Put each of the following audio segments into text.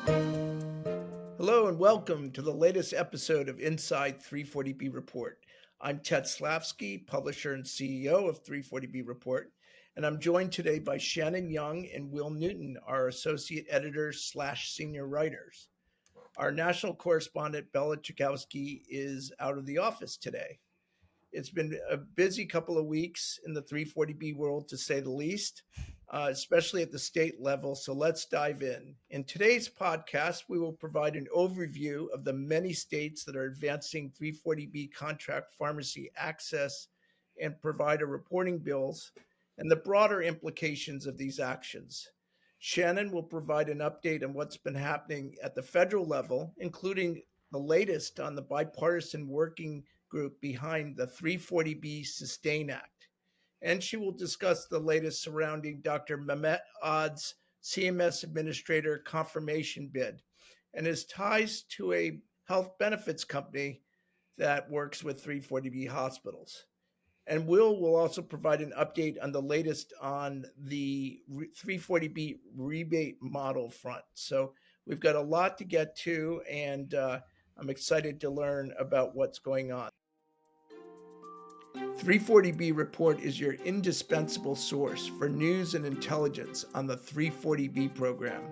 Hello and welcome to the latest episode of Inside 340B Report. I'm Ted Slafsky, publisher and CEO of 340B Report, and I'm joined today by Shannon Young and Will Newton, our associate editors/senior writers. Our national correspondent, Bella Chakowski, is out of the office today. It's been a busy couple of weeks in the 340B world, to say the least, especially at the state level. So let's dive in. In today's podcast, we will provide an overview of the many states that are advancing 340B contract pharmacy access and provider reporting bills and the broader implications of these actions. Shannon will provide an update on what's been happening at the federal level, including the latest on the bipartisan working group behind the 340B Sustain Act. And she will discuss the latest surrounding Dr. Mehmet Odd's CMS Administrator confirmation bid and his ties to a health benefits company that works with 340B hospitals. And will also provide an update on the latest on the 340B rebate model front. So we've got a lot to get to, and I'm excited to learn about what's going on. 340B Report is your indispensable source for news and intelligence on the 340B program.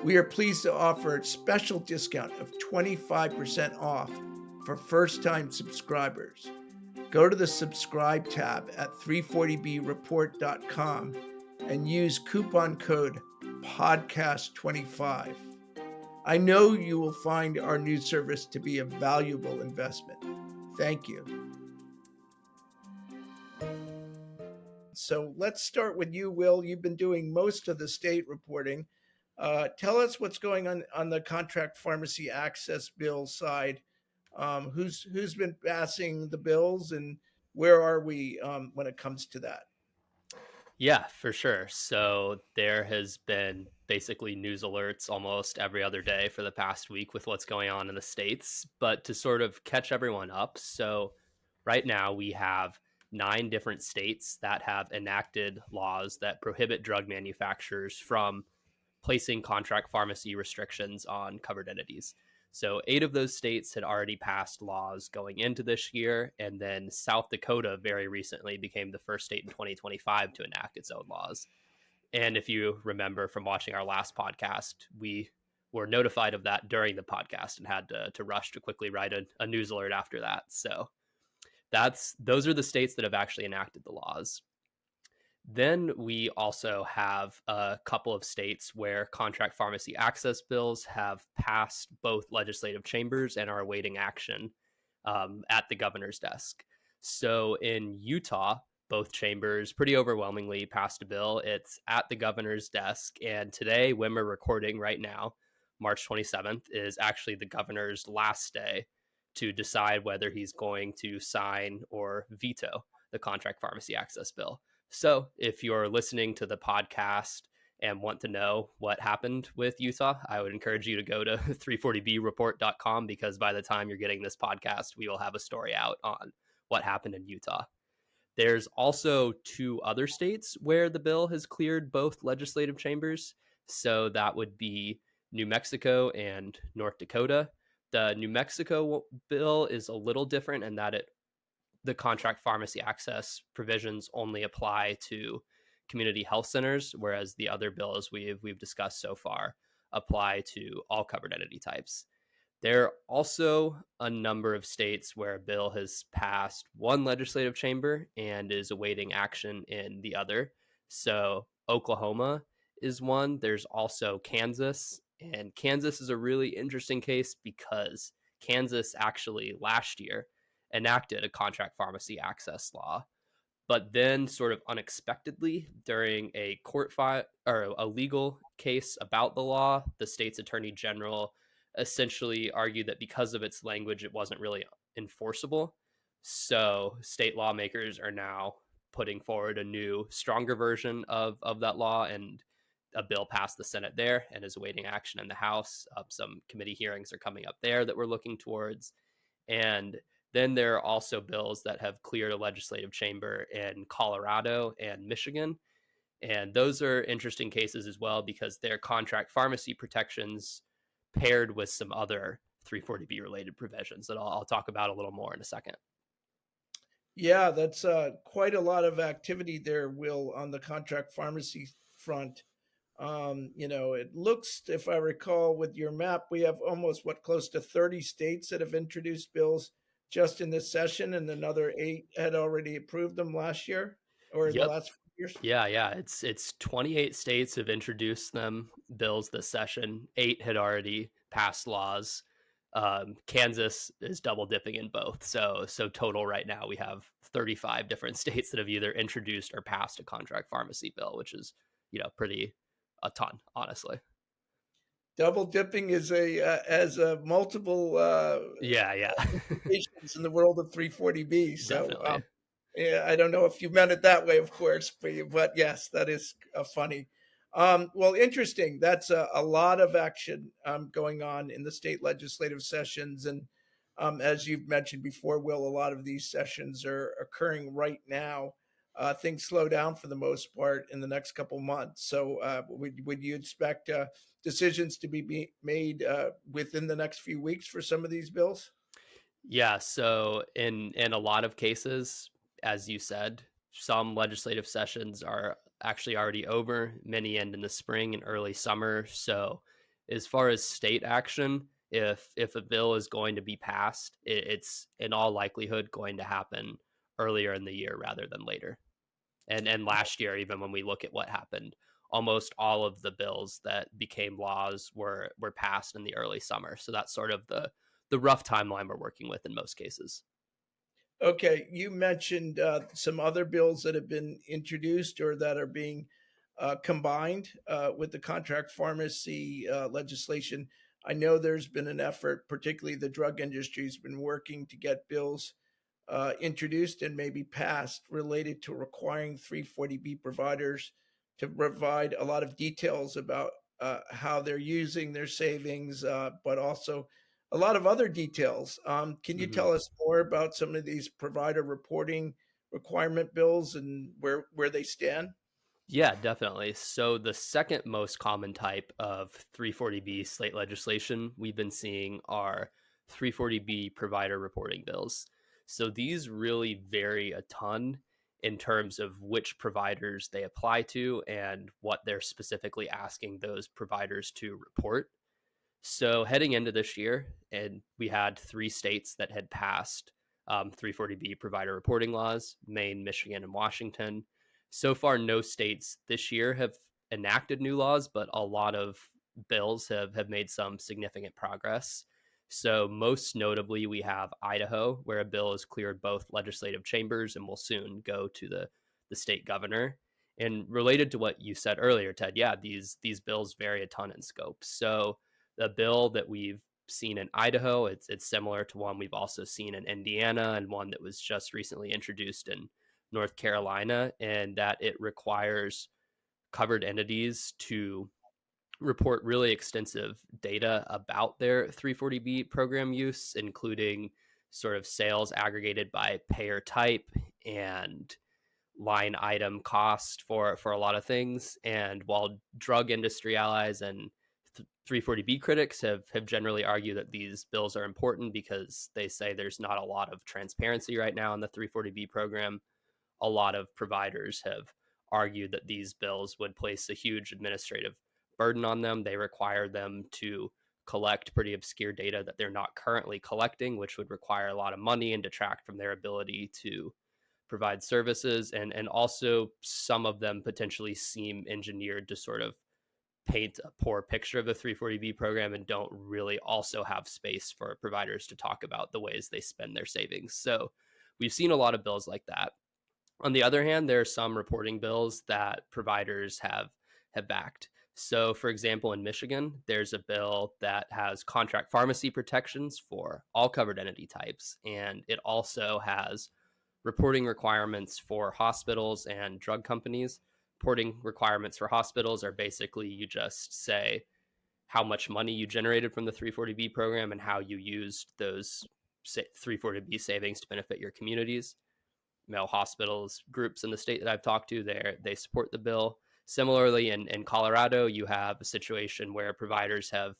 We are pleased to offer a special discount of 25% off for first-time subscribers. Go to the subscribe tab at 340breport.com and use coupon code podcast25. I know you will find our news service to be a valuable investment. Thank you. So let's start with you, Will. You've been doing most of the state reporting. Tell us what's going on the contract pharmacy access bill side. Who's been passing the bills, and where are we when it comes to that? Yeah, for sure. So there has been basically news alerts almost every other day for the past week with what's going on in the States. But to sort of catch everyone up, so right now we have 9 different states that have enacted laws that prohibit drug manufacturers from placing contract pharmacy restrictions on covered entities. So 8 of those states had already passed laws going into this year, and then South Dakota very recently became the first state in 2025 to enact its own laws. And if you remember from watching our last podcast, we were notified of that during the podcast and had to rush to quickly write a news alert after that. So those are the states that have actually enacted the laws. Then we also have a couple of states where contract pharmacy access bills have passed both legislative chambers and are awaiting action at the governor's desk. So in Utah, both chambers pretty overwhelmingly passed a bill. It's at the governor's desk. And today, when we're recording right now, March 27th, is actually the governor's last day to decide whether he's going to sign or veto the contract pharmacy access bill. So if you're listening to the podcast and want to know what happened with Utah, I would encourage you to go to 340breport.com, because by the time you're getting this podcast, we will have a story out on what happened in Utah. There's also 2 other states where the bill has cleared both legislative chambers. So that would be New Mexico and North Dakota. The New Mexico bill is a little different in that the contract pharmacy access provisions only apply to community health centers, whereas the other bills we've discussed so far apply to all covered entity types. There are also a number of states where a bill has passed one legislative chamber and is awaiting action in the other. So Oklahoma is one. There's also Kansas, and Kansas is a really interesting case because Kansas actually last year enacted a contract pharmacy access law, but then sort of unexpectedly during a court file or a legal case about the law, the state's attorney general essentially argued that because of its language, it wasn't really enforceable. So state lawmakers are now putting forward a new, stronger version of that law, and a bill passed the Senate there and is awaiting action in the House. Some committee hearings are coming up there that we're looking towards. And then there are also bills that have cleared a legislative chamber in Colorado and Michigan. And those are interesting cases as well because their contract pharmacy protections paired with some other 340B related provisions that I'll talk about a little more in a second. Yeah, that's quite a lot of activity there, Will, on the contract pharmacy front. It looks, if I recall with your map, we have almost close to 30 states that have introduced bills just in this session, and another 8 had already approved them last year or the Yep. last few years. Yeah. It's 28 states have introduced them bills this session. 8 had already passed laws. Kansas is double dipping in both. So total right now we have 35 different states that have either introduced or passed a contract pharmacy bill, which is pretty a ton, honestly. Double dipping is as a multiple Yeah. implications in the world of 340B. So Definitely. yeah, I don't know if you meant it that way, of course, but yes, that is funny. Well, interesting. That's a lot of action going on in the state legislative sessions. And as you've mentioned before, Will, a lot of these sessions are occurring right now. Things slow down for the most part in the next couple months. So would you expect decisions to be made within the next few weeks for some of these bills? Yeah, so in a lot of cases, as you said, some legislative sessions are actually already over, many end in the spring and early summer. So as far as state action, if a bill is going to be passed, it's in all likelihood going to happen earlier in the year rather than later. And last year, even when we look at what happened, almost all of the bills that became laws were passed in the early summer. So that's sort of the rough timeline we're working with in most cases. Okay, you mentioned some other bills that have been introduced or that are being combined with the contract pharmacy legislation. I know there's been an effort, particularly the drug industry has been working to get bills introduced and maybe passed related to requiring 340B providers to provide a lot of details about how they're using their savings, but also a lot of other details. Can you hmm tell us more about some of these provider reporting requirement bills and where they stand? Yeah, definitely. So the second most common type of 340B slate legislation we've been seeing are 340B provider reporting bills. So these really vary a ton in terms of which providers they apply to and what they're specifically asking those providers to report. So heading into this year, and we had 3 states that had passed 340B provider reporting laws: Maine, Michigan, and Washington. So far, no states this year have enacted new laws, but a lot of bills have made some significant progress. So most notably, we have Idaho, where a bill has cleared both legislative chambers and will soon go to the state governor. And related to what you said earlier, Ted, yeah, these bills vary a ton in scope. So the bill that we've seen in Idaho, it's similar to one we've also seen in Indiana and one that was just recently introduced in North Carolina, and that it requires covered entities to report really extensive data about their 340B program use, including sort of sales aggregated by payer type and line item cost for a lot of things. And while drug industry allies and 340B critics have generally argued that these bills are important because they say there's not a lot of transparency right now in the 340B program, a lot of providers have argued that these bills would place a huge administrative burden on them. They require them to collect pretty obscure data that they're not currently collecting, which would require a lot of money and detract from their ability to provide services. And also some of them potentially seem engineered to sort of paint a poor picture of the 340B program and don't really also have space for providers to talk about the ways they spend their savings. So we've seen a lot of bills like that. On the other hand, there are some reporting bills that providers have backed. So, for example, in Michigan, there's a bill that has contract pharmacy protections for all covered entity types, and it also has reporting requirements for hospitals and drug companies. Reporting requirements for hospitals are basically you just say how much money you generated from the 340B program and how you used those 340B savings to benefit your communities. Hospitals groups in the state that I've talked to, they support the bill. Similarly, in Colorado, you have a situation where providers have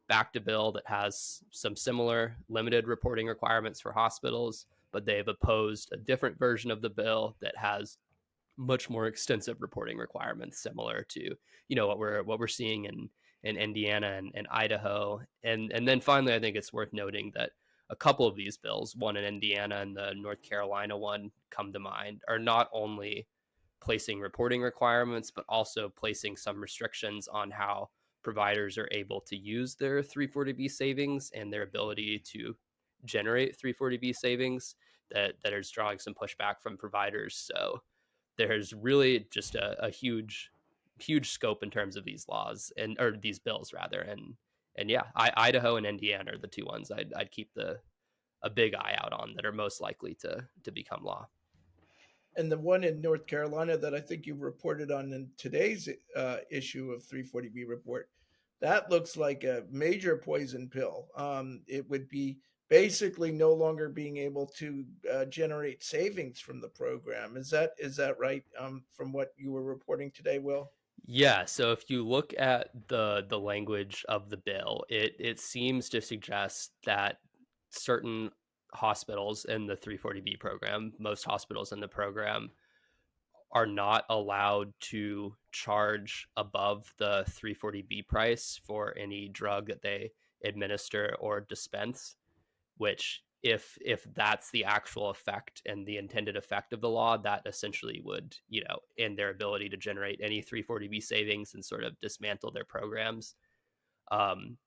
backed a bill that has some similar limited reporting requirements for hospitals, but they've opposed a different version of the bill that has much more extensive reporting requirements, similar to what we're seeing in Indiana and Idaho. And then finally, I think it's worth noting that a couple of these bills, one in Indiana and the North Carolina one, come to mind, are not only placing reporting requirements, but also placing some restrictions on how providers are able to use their 340B savings and their ability to generate 340B savings that is drawing some pushback from providers. So there's really just a huge scope in terms of these laws or these bills rather. And yeah, Idaho and Indiana are the two ones I'd keep a big eye out on that are most likely to become law. And the one in North Carolina that I think you reported on in today's issue of 340B report, that looks like a major poison pill. It would be basically no longer being able to generate savings from the program. Is that right? From what you were reporting today, Will? Yeah, so if you look at the language of the bill, it seems to suggest that certain hospitals in the 340B program, most hospitals in the program, are not allowed to charge above the 340B price for any drug that they administer or dispense, which if that's the actual effect and the intended effect of the law, that essentially would, end their ability to generate any 340B savings and sort of dismantle their programs. Um,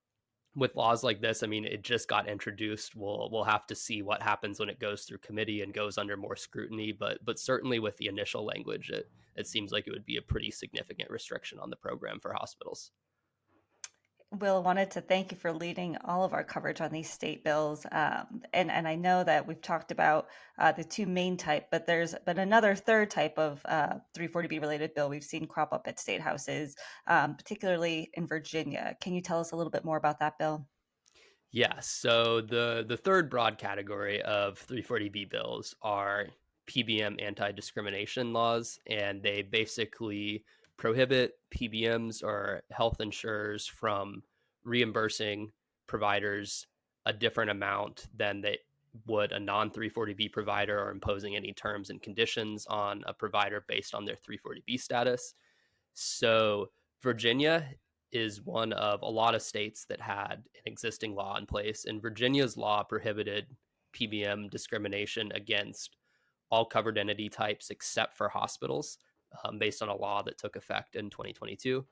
with laws like this, I mean, it just got introduced. We'll have to see what happens when it goes through committee and goes under more scrutiny. But certainly with the initial language, it seems like it would be a pretty significant restriction on the program for hospitals. Will, wanted to thank you for leading all of our coverage on these state bills. And I know that we've talked about the two main type, but there's been another third type of 340B related bill we've seen crop up at state houses, particularly in Virginia. Can you tell us a little bit more about that bill? Yeah, so the third broad category of 340B bills are PBM anti-discrimination laws, and they basically prohibit PBMs or health insurers from reimbursing providers a different amount than they would a non-340B provider, or imposing any terms and conditions on a provider based on their 340B status. So Virginia is one of a lot of states that had an existing law in place, and Virginia's law prohibited PBM discrimination against all covered entity types except for hospitals, based on a law that took effect in 2022.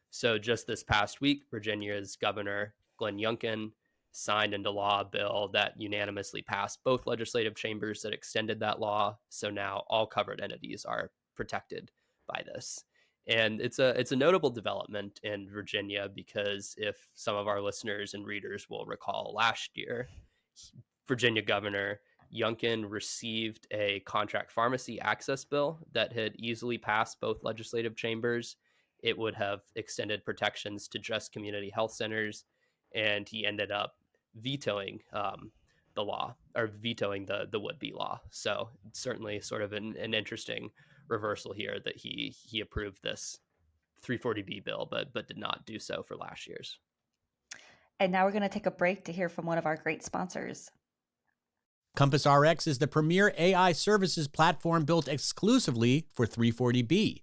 So just this past week, Virginia's governor, Glenn Youngkin, signed into law a bill that unanimously passed both legislative chambers that extended that law. So now all covered entities are protected by this. And it's a notable development in Virginia because, if some of our listeners and readers will recall, last year, Virginia Governor Youngkin received a contract pharmacy access bill that had easily passed both legislative chambers. It would have extended protections to just community health centers, and he ended up vetoing the law, or vetoing the would-be law. So certainly sort of an interesting reversal here, that he approved this 340B bill, but did not do so for last year's. And now we're going to take a break to hear from one of our great sponsors. Compass RX is the premier AI services platform built exclusively for 340B.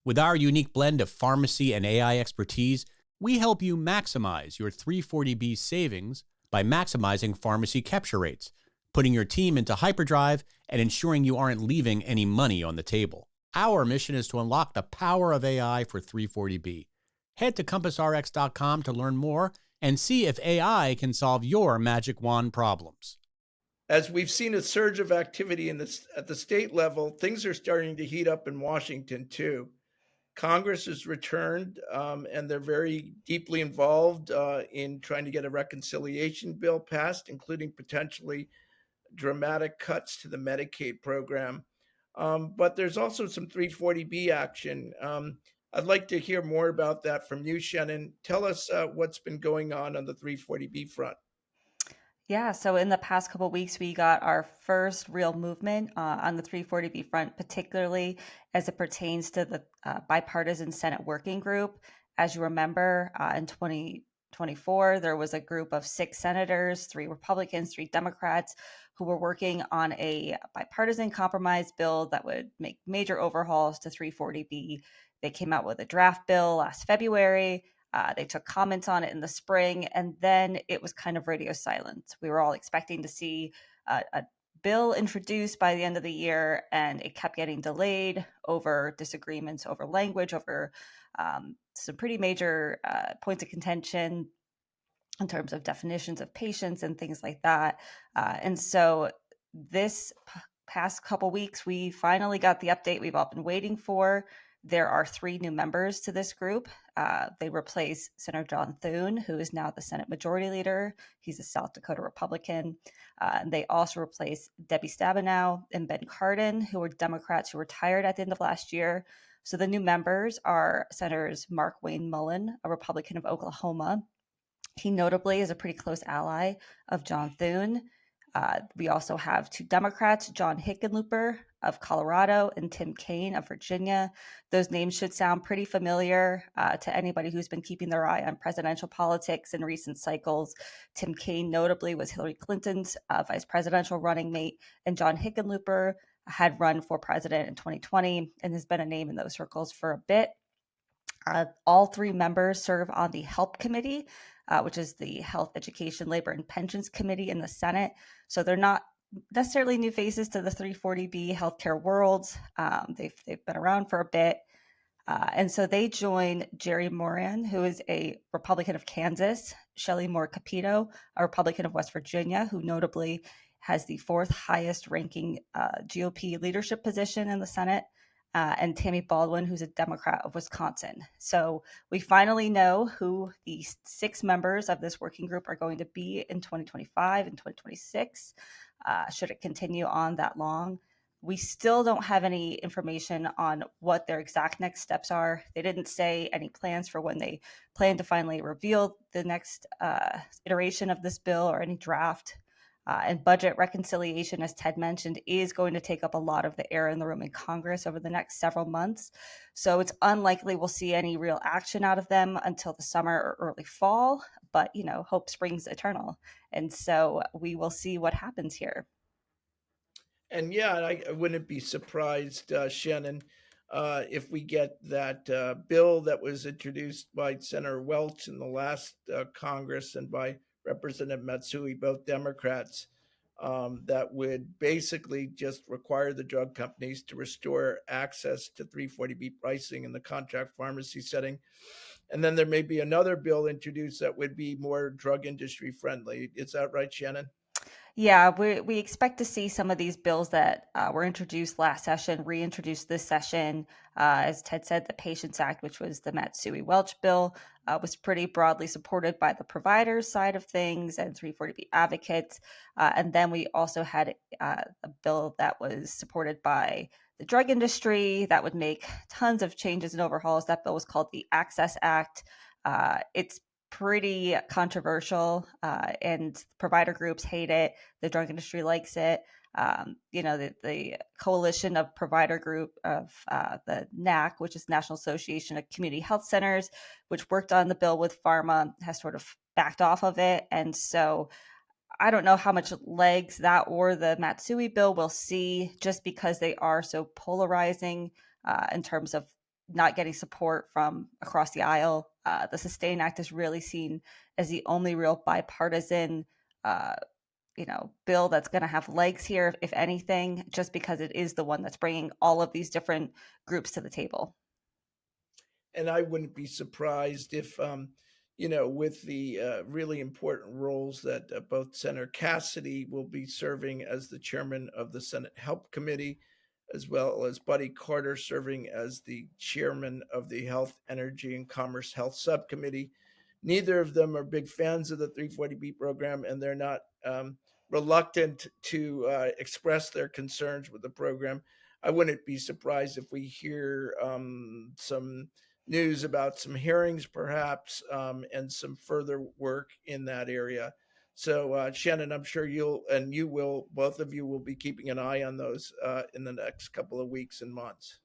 With our unique blend of pharmacy and AI expertise, we help you maximize your 340B savings by maximizing pharmacy capture rates, putting your team into hyperdrive, and ensuring you aren't leaving any money on the table. Our mission is to unlock the power of AI for 340B. Head to compassrx.com to learn more and see if AI can solve your magic wand problems. As we've seen a surge of activity at the state level, things are starting to heat up in Washington too. Congress has returned, and they're very deeply involved in trying to get a reconciliation bill passed, including potentially dramatic cuts to the Medicaid program. But there's also some 340B action. I'd like to hear more about that from you, Shannon. Tell us what's been going on the 340B front. Yeah, so in the past couple of weeks, we got our first real movement on the 340B front, particularly as it pertains to the bipartisan Senate working group. As you remember, in 2024, there was a group of 6 senators, 3 Republicans, 3 Democrats, who were working on a bipartisan compromise bill that would make major overhauls to 340B. They came out with a draft bill last February. They took comments on it in the spring, and then it was kind of radio silent. We were all expecting to see a bill introduced by the end of the year, and it kept getting delayed over disagreements over language, over some pretty major points of contention in terms of definitions of patients and things like that. And so this past couple weeks, we finally got the update we've all been waiting for. There are 3 new members to this group. They replace Senator John Thune, who is now the Senate Majority Leader. He's a South Dakota Republican. And they also replace Debbie Stabenow and Ben Cardin, who were Democrats who retired at the end of last year. So the new members are Senators Mark Wayne Mullen, a Republican of Oklahoma. He notably is a pretty close ally of John Thune. We also have 2 Democrats, John Hickenlooper of Colorado and Tim Kaine of Virginia. Those names should sound pretty familiar to anybody who's been keeping their eye on presidential politics in recent cycles. Tim Kaine notably was Hillary Clinton's vice presidential running mate, and John Hickenlooper had run for president in 2020 and has been a name in those circles for a bit. All 3 members serve on the HELP Committee, which is the Health, Education, Labor, and Pensions Committee in the Senate. So they're not necessarily new faces to the 340B healthcare world. They've been around for a bit. And so they join Jerry Moran, who is a Republican of Kansas, Shelley Moore Capito, a Republican of West Virginia, who notably has the 4th highest ranking GOP leadership position in the Senate, and Tammy Baldwin, who's a Democrat of Wisconsin. So we finally know who the 6 members of this working group are going to be in 2025 and 2026, should it continue on that long. We still don't have any information on what their exact next steps are. They didn't say any plans for when they plan to finally reveal the next iteration of this bill or any draft. And budget reconciliation, as Ted mentioned, is going to take up a lot of the air in the room in Congress over the next several months. So it's unlikely we'll see any real action out of them until the summer or early fall. But, hope springs eternal. And so we will see what happens here. And yeah, I wouldn't be surprised, Shannon, if we get that bill that was introduced by Senator Welch in the last Congress and by Representative Matsui, both Democrats, that would basically just require the drug companies to restore access to 340B pricing in the contract pharmacy setting. And then there may be another bill introduced that would be more drug industry friendly. Is that right, Shannon? Yeah, we expect to see some of these bills that were introduced last session reintroduced this session. As Ted said, the Patients Act, which was the Matsui Welch bill, was pretty broadly supported by the providers side of things and 340B advocates. And then we also had a bill that was supported by the drug industry that would make tons of changes and overhauls. That bill was called the Access Act. It's pretty controversial, and provider groups hate it. The drug industry likes it. The coalition of provider group of the NAC, which is National Association of Community Health Centers, which worked on the bill with pharma, has sort of backed off of it. And so I don't know how much legs that or the Matsui bill will see, just because they are so polarizing in terms of not getting support from across the aisle. The Sustain Act is really seen as the only real bipartisan, bill that's going to have legs here, if anything, just because it is the one that's bringing all of these different groups to the table. And I wouldn't be surprised if, with the really important roles that both Senator Cassidy will be serving as the chairman of the Senate Help Committee, as well as Buddy Carter serving as the chairman of the Health, Energy, and Commerce Health Subcommittee. Neither of them are big fans of the 340B program, and they're not reluctant to express their concerns with the program. I wouldn't be surprised if we hear some news about some hearings, perhaps, and some further work in that area. So, Shannon, I'm sure both of you will be keeping an eye on those in the next couple of weeks and months.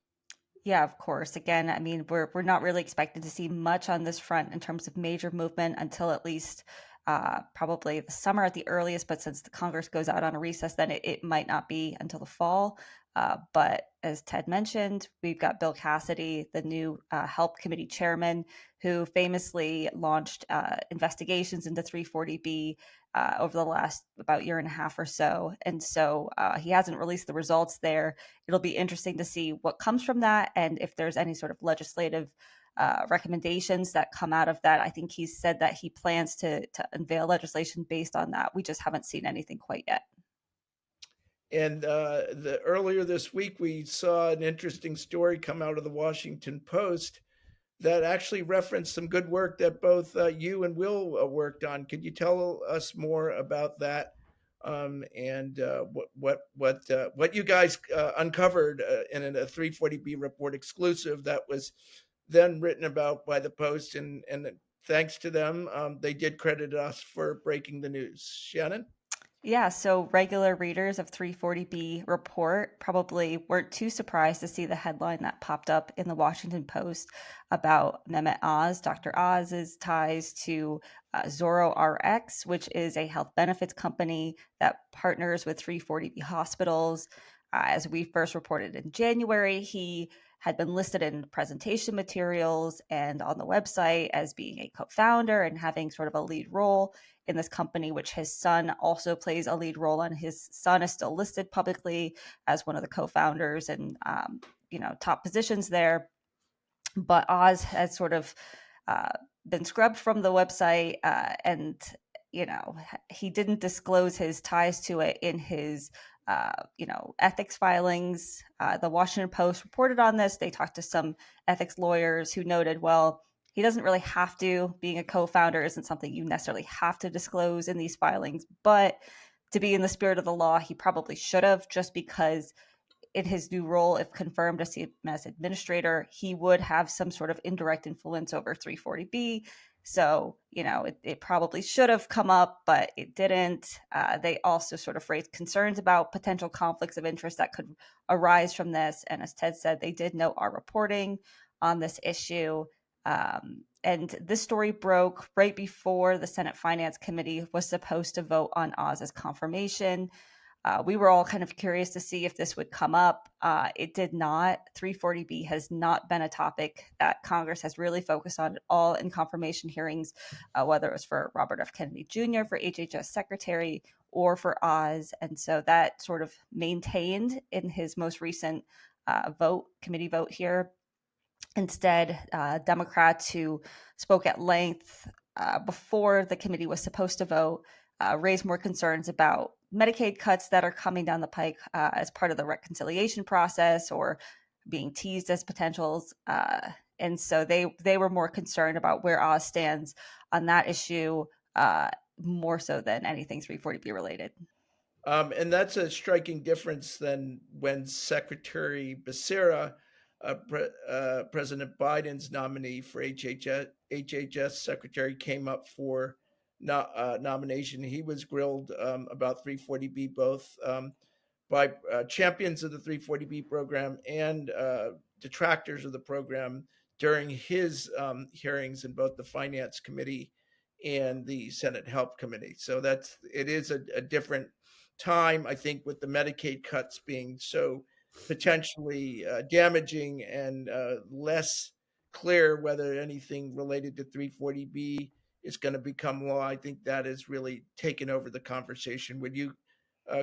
Yeah, of course. Again, I mean, we're not really expected to see much on this front in terms of major movement until at least probably the summer at the earliest. But since the Congress goes out on a recess, then it might not be until the fall. But as Ted mentioned, we've got Bill Cassidy, the new Help Committee chairman, who famously launched investigations into 340B over the last about year and a half or so. And so he hasn't released the results there. It'll be interesting to see what comes from that and if there's any sort of legislative recommendations that come out of that. I think he said that he plans to unveil legislation based on that. We just haven't seen anything quite yet. And earlier this week, we saw an interesting story come out of the Washington Post that actually referenced some good work that both you and Will worked on. Could you tell us more about that, and what you guys uncovered in a 340B report exclusive that was then written about by the Post, and thanks to them, they did credit us for breaking the news. Shannon? Yeah, so regular readers of 340B Report probably weren't too surprised to see the headline that popped up in the Washington Post about Mehmet Oz, Dr. Oz's ties to Zorro RX, which is a health benefits company that partners with 340B hospitals. As we first reported in January, he had been listed in presentation materials and on the website as being a co-founder and having sort of a lead role in this company, which his son also plays a lead role in. His son is still listed publicly as one of the co-founders and top positions there. But Oz has sort of uh, been scrubbed from the website, and he didn't disclose his ties to it in his ethics filings. The Washington Post reported on this. They talked to some ethics lawyers who noted, well, he doesn't really have to. Being a co-founder isn't something you necessarily have to disclose in these filings, but to be in the spirit of the law, he probably should have, just because in his new role, if confirmed as CMS administrator, he would have some sort of indirect influence over 340B. So, it probably should have come up, but it didn't. They also sort of raised concerns about potential conflicts of interest that could arise from this. And as Ted said, they did note our reporting on this issue. And this story broke right before the Senate Finance Committee was supposed to vote on Oz's confirmation. We were all kind of curious to see if this would come up. It did not. 340B has not been a topic that Congress has really focused on at all in confirmation hearings, whether it was for Robert F. Kennedy Jr., for HHS Secretary, or for Oz. And so that sort of maintained in his most recent committee vote here. Instead, Democrats who spoke at length before the committee was supposed to vote raised more concerns about Medicaid cuts that are coming down the pike as part of the reconciliation process or being teased as potentials. And so they were more concerned about where Oz stands on that issue, more so than anything 340B related. And that's a striking difference than when Secretary Becerra, President Biden's nominee for HHS Secretary, came up for nomination. He was grilled about 340B, both by champions of the 340B program and detractors of the program during his hearings in both the Finance Committee and the Senate Help Committee. So it is a different time, I think, with the Medicaid cuts being so potentially damaging and less clear whether anything related to 340B is going to become law. I think that has really taken over the conversation. Would you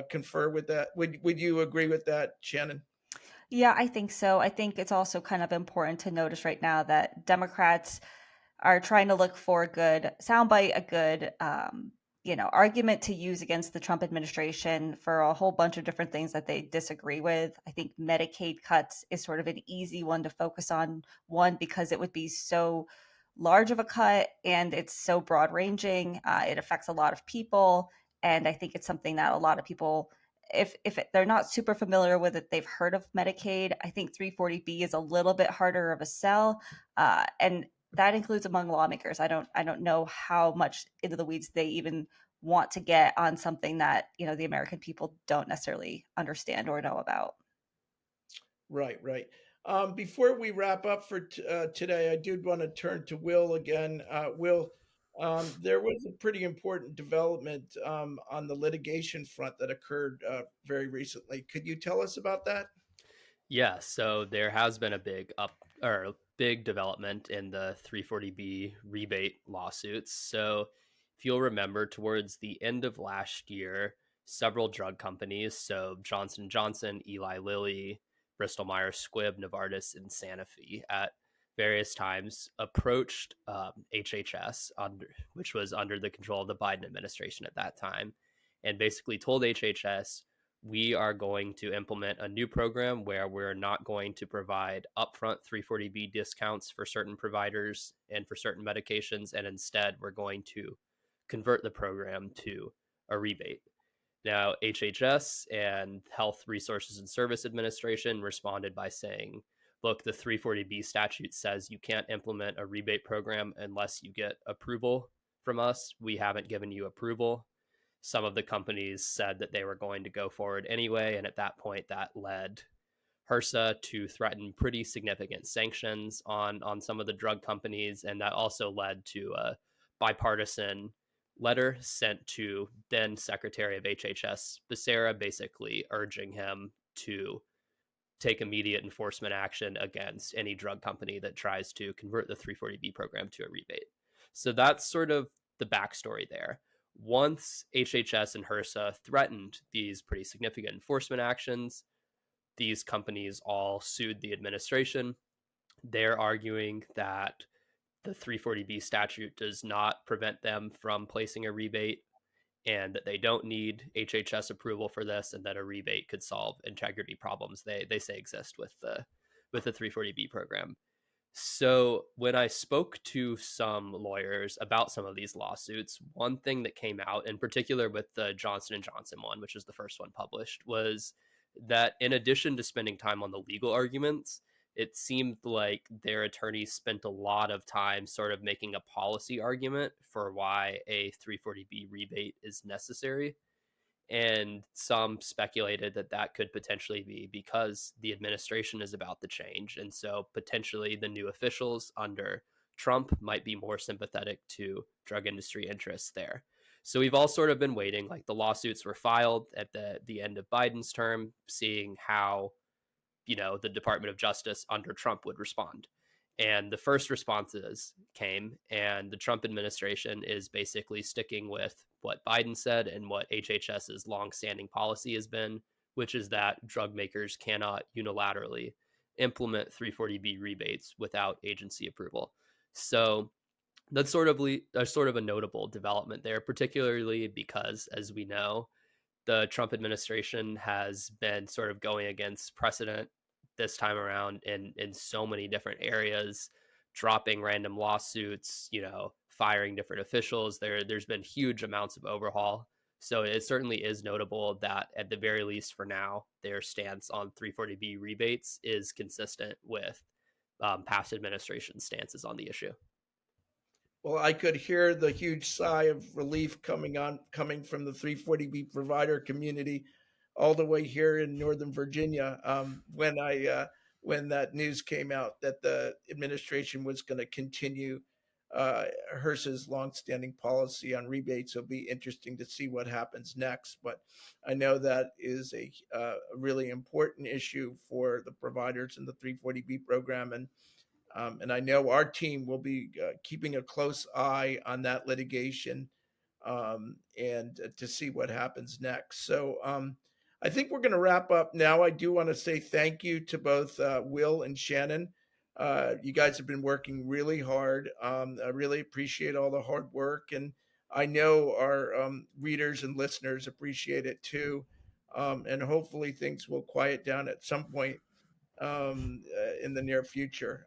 confer with that? Would you agree with that, Shannon? Yeah, I think so. I think it's also kind of important to notice right now that Democrats are trying to look for a good soundbite, a good argument to use against the Trump administration for a whole bunch of different things that they disagree with. I think Medicaid cuts is sort of an easy one to focus on, one, because it would be so large of a cut and it's so broad ranging. It affects a lot of people. And I think it's something that a lot of people, if they're not super familiar with it, they've heard of Medicaid. I think 340B is a little bit harder of a sell. And that includes among lawmakers. I don't know how much into the weeds they even want to get on something that, the American people don't necessarily understand or know about. Right, right. Before we wrap up for today, I did want to turn to Will again. Will, there was a pretty important development on the litigation front that occurred very recently. Could you tell us about that? Yeah, so there has been a big development in the 340B rebate lawsuits. So if you'll remember, towards the end of last year, several drug companies, so Johnson& Johnson, Eli Lilly, Bristol Myers Squibb, Novartis, and Sanofi, at various times approached HHS, which was under the control of the Biden administration at that time, and basically told HHS, we are going to implement a new program where we're not going to provide upfront 340B discounts for certain providers and for certain medications, and instead we're going to convert the program to a rebate. Now, HHS and Health Resources and Service Administration responded by saying, look, the 340B statute says you can't implement a rebate program unless you get approval from us. We haven't given you approval. Some of the companies said that they were going to go forward anyway, and at that point, that led HRSA to threaten pretty significant sanctions on some of the drug companies, and that also led to a bipartisan letter sent to then Secretary of HHS Becerra, basically urging him to take immediate enforcement action against any drug company that tries to convert the 340B program to a rebate. So that's sort of the backstory there. Once HHS and HRSA threatened these pretty significant enforcement actions, these companies all sued the administration. They're arguing that the 340B statute does not prevent them from placing a rebate and that they don't need HHS approval for this, and that a rebate could solve integrity problems they say exist with the 340B program. So when I spoke to some lawyers about some of these lawsuits, one thing that came out, in particular with the Johnson & Johnson one, which is the first one published, was that in addition to spending time on the legal arguments, it seemed like their attorneys spent a lot of time sort of making a policy argument for why a 340B rebate is necessary. And some speculated that that could potentially be because the administration is about to change. And so potentially the new officials under Trump might be more sympathetic to drug industry interests there. So we've all sort of been waiting, like the lawsuits were filed at the end of Biden's term, seeing how, the Department of Justice under Trump would respond. And the first responses came, and the Trump administration is basically sticking with what Biden said and what HHS's longstanding policy has been, which is that drug makers cannot unilaterally implement 340B rebates without agency approval. So that's sort of a notable development there, particularly because, as we know, the Trump administration has been sort of going against precedent this time around in so many different areas, dropping random lawsuits, firing different officials. There's been huge amounts of overhaul. So it certainly is notable that at the very least for now, their stance on 340B rebates is consistent with past administration stances on the issue. Well, I could hear the huge sigh of relief coming from the 340B provider community, all the way here in Northern Virginia. When that news came out that the administration was going to continue HRSA's longstanding policy on rebates, it'll be interesting to see what happens next. But I know that is a really important issue for the providers in the 340B program, and I know our team will be keeping a close eye on that litigation and to see what happens next. So I think we're going to wrap up now. I do want to say thank you to both Will and Shannon. You guys have been working really hard. I really appreciate all the hard work, and I know our readers and listeners appreciate it too. And hopefully things will quiet down at some point in the near future.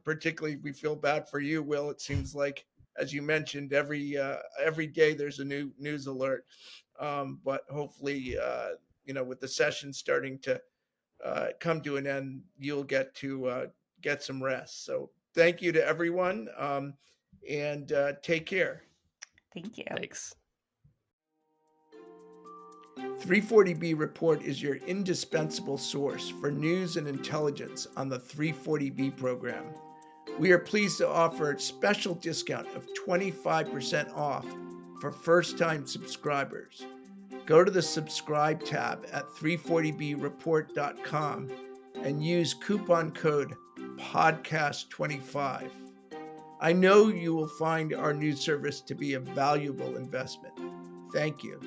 Particularly, we feel bad for you, Will. It seems like, as you mentioned, every day there's a new news alert. But hopefully, with the session starting to come to an end, you'll get to get some rest. So thank you to everyone, and take care. Thank you. Thanks. 340B Report is your indispensable source for news and intelligence on the 340B program. We are pleased to offer a special discount of 25% off for first-time subscribers. Go to the subscribe tab at 340breport.com and use coupon code podcast25. I know you will find our news service to be a valuable investment. Thank you.